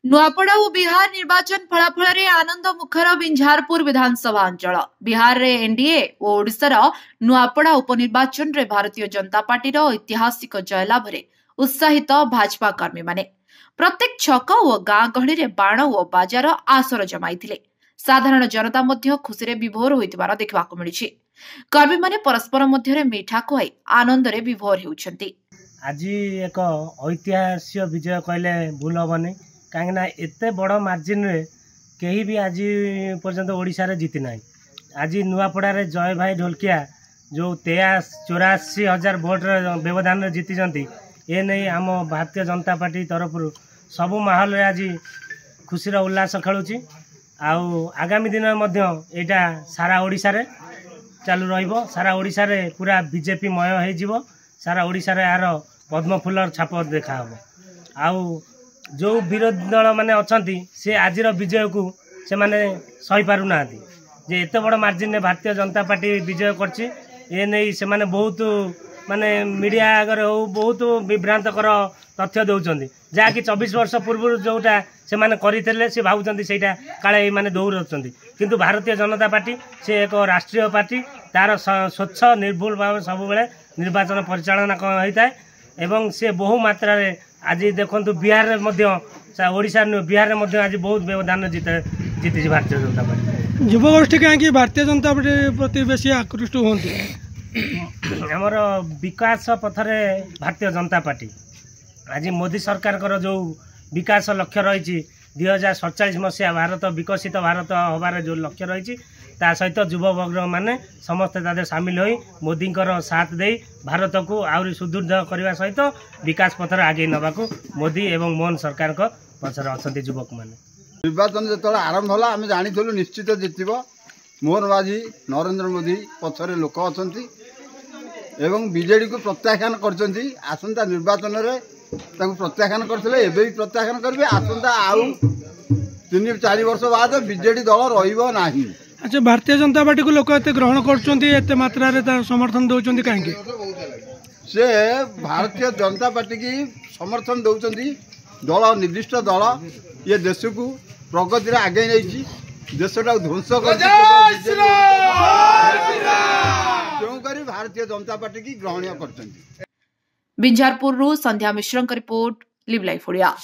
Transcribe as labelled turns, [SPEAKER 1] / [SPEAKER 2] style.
[SPEAKER 1] नुआपड़ा और बिहार निर्वाचन फलाफल रे आनंद मुखर बिंझारपुर विधानसभा अंचल बिहार रे एनडीए और ओडिशार नुआपड़ा उपनिर्वाचन रे भारतीय जनता पार्टी ऐतिहासिक जयलाभ रे उत्साहित भाजपा कर्मी माने प्रत्येक छक और गाँ गहली रे बाण और बाजार आसर जमाइथिले। साधारण जनता मध्य खुशी रे विभोर होइतिबार देखबाकू मिलिछि। कर्मी माने परस्पर मध्य मीठा खुआई आनंद रे विभोर हेउछन्ति।
[SPEAKER 2] आज एक ऐतिहासिक विजय कहले भूल हेनी कहीं एत बड़ मार्जिन रे कहीं भी आज पर्यंत ओडिशा रे जीति ना। आज नुआपड़ा रे जय भाई ढोलकिया जो 83-84 भोट व्यवधान जीति ए नहीं आम भारतीय जनता पार्टी तरफ सबु माहौल रे आज खुशी उल्लास खेलुची। आगामी दिन यहाँ सारा ओडिशा रे चालू रहिबो। सारा ओडिशा रे पूरा बीजेपी मय हो सारा ओडिशा रे यार पद्म फूलर छाप देखा हो। जो विरोधी दल मैंने अच्छा से आज विजय को से माने सही पारु ना जे एत बड़ मार्जिन में भारतीय जनता पार्टी विजय करछि। ए नहीं से माने बहुत माने मीडिया आगे हो बहुत विभ्रांतकर तथ्य दौरान जहाँकि 24 वर्ष पूर्व जोटा से माने करते से भावुं से काले माने दौड़ किंतु भारतीय जनता पार्टी से एक राष्ट्रीय पार्टी तार स्वच्छ निर्भुल भाव सब बेले निर्वाचन परिचालना होता है एवं से बहु मात्रा रे आज देखु बिहार ओडिशा बिहार में आज बहुत व्यवधान जीति भारतीय जनता पार्टी।
[SPEAKER 3] युवगोष्ठी कहीं भारतीय जनता पार्टी प्रति बेसी आकृष्ट होती
[SPEAKER 2] आमर विकास पथरे भारतीय जनता पार्टी आज मोदी सरकार जो विकास लक्ष्य रही 2047 मसीहा भारत विकसित भारत हबार जो लक्ष्य रही सहित युववर्ग माने समस्ते तादे सामिल हो मोदी साथ दे भारत को आउरी सुदृढ़ करने सहित विकास पथर आगे नवाक मोदी एवं मोहन सरकार पचर अच्छा युवक मैंने।
[SPEAKER 4] निर्वाचन जो आरंभ है आम जानी निश्चित जितब मोहन माझी नरेंद्र मोदी पछरे लोक अच्छा बीजेडी को प्रत्याख्यान करसंता निर्वाचन में प्रत्याख्यान करते भी प्रत्याख्यान करेंगे आसंता आउ 3-4 वर्ष बाद बीजेडी दल रहिबो नाही।
[SPEAKER 3] अच्छा भारतीय जनता पार्टी को लोक एते ग्रहण करते मात्रा रे समर्थन दौरान कहीं
[SPEAKER 4] से भारतीय जनता पार्टी की समर्थन दौरान दल निर्दिष्ट दल ये देश को प्रगति आगे नहीं देशटा ध्वंस कर भारतीय जनता पार्टी की ग्रहणीय कर।
[SPEAKER 1] बिंझारपुर संध्या मिश्र रिपोर्ट लिव लाइफ ओडिया।